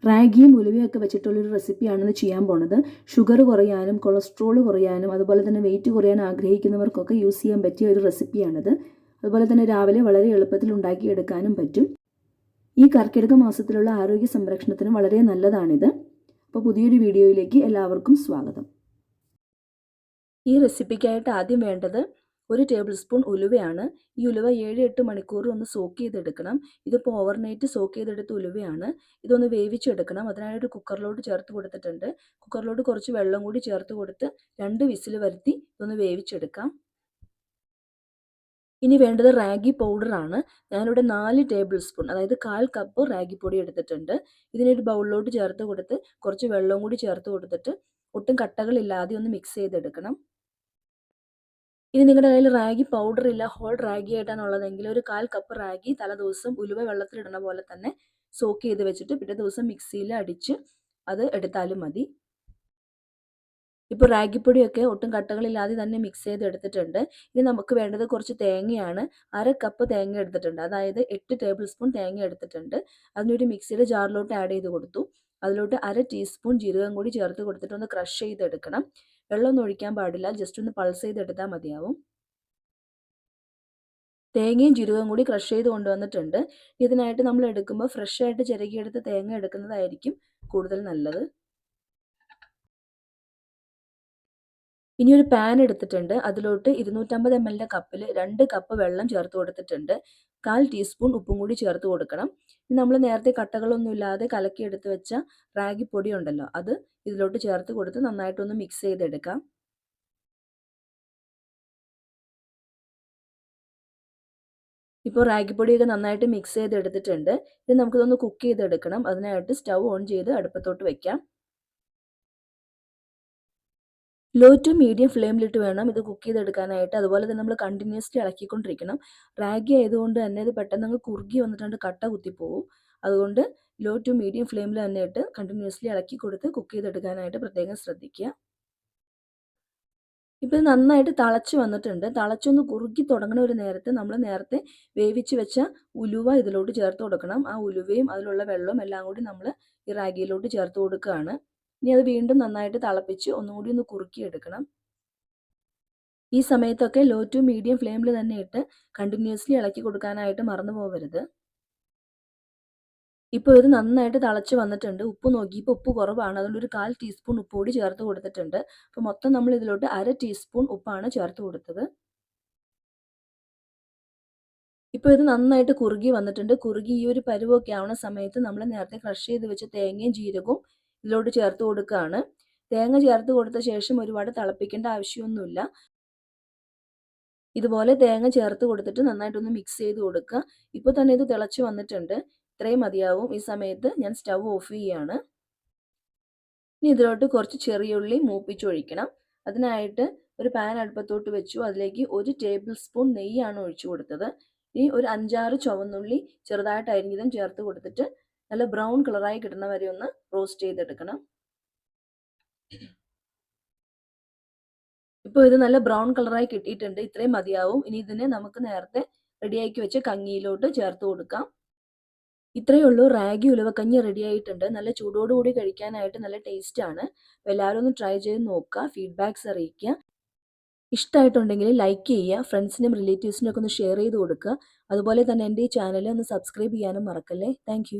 റാഗിയും ഉലുവയൊക്കെ വെച്ചിട്ടുള്ളൊരു റെസിപ്പിയാണെന്ന് ചെയ്യാൻ പോണത്. ഷുഗർ കുറയാനും കൊളസ്ട്രോൾ കുറയാനും അതുപോലെ തന്നെ വെയിറ്റ് കുറയാൻ ആഗ്രഹിക്കുന്നവർക്കൊക്കെ യൂസ് ചെയ്യാൻ പറ്റിയ ഒരു റെസിപ്പിയാണിത്. അതുപോലെ തന്നെ രാവിലെ വളരെ എളുപ്പത്തിൽ ഉണ്ടാക്കിയെടുക്കാനും പറ്റും. ഈ കർക്കിടക മാസത്തിലുള്ള ആരോഗ്യ സംരക്ഷണത്തിന് വളരെ നല്ലതാണിത്. അപ്പോൾ പുതിയൊരു വീഡിയോയിലേക്ക് എല്ലാവർക്കും സ്വാഗതം. ഈ റെസിപ്പിക്കായിട്ട് ആദ്യം വേണ്ടത് 1 ടേബിൾ സ്പൂൺ ഉലുവയാണ്. ഈ ഉലുവ 7-8 മണിക്കൂർ ഒന്ന് സോക്ക് ചെയ്തെടുക്കണം. ഇതിപ്പോൾ ഓവർനൈറ്റ് സോക്ക് ചെയ്തെടുത്ത ഉലുവയാണ്. ഇതൊന്ന് വേവിച്ചെടുക്കണം. അതിനായിട്ട് കുക്കറിലോട്ട് ചേർത്ത് കൊടുത്തിട്ടുണ്ട്. കുക്കറിലോട്ട് കുറച്ച് വെള്ളം കൂടി ചേർത്ത് കൊടുത്ത് 2 വിസിൽ വരുത്തി ഇതൊന്ന് വേവിച്ചെടുക്കാം. ഇനി വേണ്ടത് റാഗി പൗഡറാണ്. ഞാനിവിടെ 4 ടേബിൾ സ്പൂൺ, അതായത് 1/4 കപ്പ് റാഗി പൊടി എടുത്തിട്ടുണ്ട്. ഇതിനൊരു ബൗളിലോട്ട് ചേർത്ത് കൊടുത്ത് കുറച്ച് വെള്ളവും കൂടി ചേർത്ത് കൊടുത്തിട്ട് ഒട്ടും കട്ടകളില്ലാതെ ഒന്ന് മിക്സ് ചെയ്തെടുക്കണം. ഇനി നിങ്ങളുടെ കയ്യിൽ റാഗി പൗഡർ ഇല്ല, ഹോൾ റാഗി ആയിട്ടാണുള്ളതെങ്കിൽ ഒരു 1/4 കപ്പ് റാഗി തലേദിവസം ഉലുവ വെള്ളത്തിലിടണ പോലെ തന്നെ സോക്ക് ചെയ്ത് വെച്ചിട്ട് പിറ്റേ ദിവസം മിക്സിയിൽ അടിച്ച് അത് എടുത്താലും മതി. ഇപ്പോൾ റാഗിപ്പൊടിയൊക്കെ ഒട്ടും കട്ടകളില്ലാതെ തന്നെ മിക്സ് ചെയ്ത് എടുത്തിട്ടുണ്ട്. ഇനി നമുക്ക് വേണ്ടത് കുറച്ച് തേങ്ങയാണ്. 1/2 കപ്പ് തേങ്ങ എടുത്തിട്ടുണ്ട്, അതായത് 8 ടേബിൾ സ്പൂൺ തേങ്ങ എടുത്തിട്ടുണ്ട്. അതിനൊരു മിക്സിയുടെ ജാറിലോട്ട് ആഡ് ചെയ്ത് കൊടുത്തു. അതിലോട്ട് 1/2 ടീസ്പൂൺ ജീരകം കൂടി ചേർത്ത് കൊടുത്തിട്ട് ഒന്ന് ക്രഷ് ചെയ്തെടുക്കണം. വെള്ളമൊന്നും ഒഴിക്കാൻ പാടില്ല, ജസ്റ്റ് ഒന്ന് പൾസ് ചെയ്തെടുത്താൽ മതിയാവും. തേങ്ങയും ജീരകവും കൂടി ക്രഷ് ചെയ്ത് കൊണ്ടുവന്നിട്ടുണ്ട്. ഇതിനായിട്ട് നമ്മൾ എടുക്കുമ്പോൾ ഫ്രഷ് ആയിട്ട് ചിരകിയെടുത്ത് തേങ്ങ എടുക്കുന്നതായിരിക്കും കൂടുതൽ നല്ലത്. ഇനി ഒരു പാൻ എടുത്തിട്ടുണ്ട്. അതിലോട്ട് 250 ml കപ്പിൽ 2 കപ്പ് വെള്ളം ചേർത്ത് കൊടുത്തിട്ടുണ്ട്. 1/4 ടീസ്പൂൺ ഉപ്പും കൂടി ചേർത്ത് കൊടുക്കണം. നമ്മൾ നേരത്തെ കട്ടകളൊന്നും ഇല്ലാതെ കലക്കിയെടുത്ത് വെച്ച റാഗി പൊടി ഉണ്ടല്ലോ, അത് ഇതിലോട്ട് ചേർത്ത് കൊടുത്ത് നന്നായിട്ടൊന്ന് മിക്സ് ചെയ്തെടുക്കാം. ഇപ്പോൾ റാഗിപ്പൊടിയൊക്കെ നന്നായിട്ട് മിക്സ് ചെയ്തെടുത്തിട്ടുണ്ട്. ഇത് നമുക്കിതൊന്ന് കുക്ക് ചെയ്തെടുക്കണം. അതിനായിട്ട് സ്റ്റൗ ഓൺ ചെയ്ത് അടുപ്പത്തോട്ട് വയ്ക്കാം. ലോ ടു മീഡിയം ഫ്ലെയിമിലിട്ട് വേണം ഇത് കുക്ക് ചെയ്തെടുക്കാനായിട്ട്. അതുപോലെ തന്നെ നമ്മൾ കണ്ടിന്യൂസ്ലി ഇളക്കിക്കൊണ്ടിരിക്കണം. റാഗി ആയതുകൊണ്ട് തന്നെ ഇത് പെട്ടെന്ന് അങ്ങ് കുറുകി വന്നിട്ടുണ്ട് കട്ട കുത്തിപ്പോവും. അതുകൊണ്ട് ലോ ടു മീഡിയം ഫ്ലെയിമിൽ തന്നെ ഇട്ട് കണ്ടിന്യൂസ്ലി ഇളക്കി കൊടുത്ത് കുക്ക് ചെയ്തെടുക്കാനായിട്ട് പ്രത്യേകം ശ്രദ്ധിക്കുക. ഇപ്പോൾ ഇത് നന്നായിട്ട് തിളച്ച് വന്നിട്ടുണ്ട്. തിളച്ചൊന്ന് കുറുകി തുടങ്ങുന്ന ഒരു നേരത്ത് നമ്മൾ നേരത്തെ വേവിച്ച് വെച്ച ഉലുവ ഇതിലോട്ട് ചേർത്ത് കൊടുക്കണം. ആ ഉലുവയും അതിലുള്ള വെള്ളവും എല്ലാം കൂടി നമ്മൾ ഈ റാഗിയിലോട്ട് ചേർത്ത് കൊടുക്കുകയാണ്. ഇനി അത് വീണ്ടും നന്നായിട്ട് തിളപ്പിച്ച് ഒന്നുകൂടി ഒന്ന് കുറുക്കിയെടുക്കണം. ഈ സമയത്തൊക്കെ ലോ ടു മീഡിയം ഫ്ലെയിമിൽ തന്നെ ഇട്ട് കണ്ടിന്യൂസ്ലി ഇളക്കി കൊടുക്കാനായിട്ട് മറന്നു പോകരുത്. ഇപ്പോൾ ഇത് നന്നായിട്ട് തിളച്ച് വന്നിട്ടുണ്ട്. ഉപ്പ് നോക്കിയപ്പോൾ ഉപ്പ് കുറവാണ്, അതുകൊണ്ട് ഒരു 1/4 ടീസ്പൂൺ ഉപ്പ് കൂടി ചേർത്ത് കൊടുത്തിട്ടുണ്ട്. അപ്പോൾ മൊത്തം നമ്മൾ ഇതിലോട്ട് 1/2 ടീസ്പൂൺ ഉപ്പാണ് ചേർത്ത് കൊടുത്തത്. ഇപ്പോൾ ഇത് നന്നായിട്ട് കുറുകി വന്നിട്ടുണ്ട്. കുറുകി ഈ ഒരു പരുവമൊക്കെ ആവുന്ന സമയത്ത് നമ്മൾ നേരത്തെ ക്രഷ് ചെയ്ത് വെച്ച തേങ്ങയും ജീരകവും ഇതിലോട്ട് ചേർത്ത് കൊടുക്കുകയാണ്. തേങ്ങ ചേർത്ത് കൊടുത്ത ശേഷം ഒരുപാട് തിളപ്പിക്കേണ്ട ആവശ്യമൊന്നുമില്ല. ഇതുപോലെ തേങ്ങ ചേർത്ത് കൊടുത്തിട്ട് നന്നായിട്ടൊന്ന് മിക്സ് ചെയ്ത് കൊടുക്കുക. ഇപ്പോൾ തന്നെ ഇത് തിളച്ച് വന്നിട്ടുണ്ട്. ഇത്രയും മതിയാവും. ഈ സമയത്ത് ഞാൻ സ്റ്റൗ ഓഫ് ചെയ്യുകയാണ്. ഇനി ഇതിലോട്ട് കുറച്ച് ചെറിയുള്ളി മൂപ്പിച്ചൊഴിക്കണം. അതിനായിട്ട് ഒരു പാൻ അടുപ്പത്തോട്ട് വെച്ചു. അതിലേക്ക് 1 ടേബിൾ സ്പൂൺ നെയ്യാണ് ഒഴിച്ചു കൊടുത്തത്. ഇനി ഒരു 5-6 ചുവന്നുള്ളി ചെറുതായിട്ട് അരിഞ്ഞതും ചേർത്ത് കൊടുത്തിട്ട് നല്ല ബ്രൗൺ കളറായി കിട്ടുന്ന വരെ ഒന്ന് റോസ്റ്റ് ചെയ്തെടുക്കണം. ഇപ്പോൾ ഇത് നല്ല ബ്രൗൺ കളറായി കിട്ടിയിട്ടുണ്ട്. ഇത്രയും മതിയാവും. ഇനി ഇതിനെ നമുക്ക് നേരത്തെ റെഡിയാക്കി വെച്ച കഞ്ഞിയിലോട്ട് ചേർത്ത് കൊടുക്കാം. ഇത്രയേ ഉള്ളൂ. റാഗി ഉലുവക്കഞ്ഞി റെഡി ആയിട്ടുണ്ട്. നല്ല ചൂടോടുകൂടി കഴിക്കാനായിട്ട് നല്ല ടേസ്റ്റാണ്. അപ്പോൾ എല്ലാവരും ഒന്ന് ട്രൈ ചെയ്ത് നോക്കുക. ഫീഡ്ബാക്ക്സ് അറിയിക്കുക. ഇഷ്ടമായിട്ടുണ്ടെങ്കിൽ ലൈക്ക് ചെയ്യുക. ഫ്രണ്ട്സിനും റിലേറ്റീവ്സിനും ഒക്കെ ഒന്ന് ഷെയർ ചെയ്ത് കൊടുക്കുക. അതുപോലെ തന്നെ എൻ്റെ ഈ ചാനൽ ഒന്ന് സബ്സ്ക്രൈബ് ചെയ്യാനും മറക്കല്ലേ. Thank you.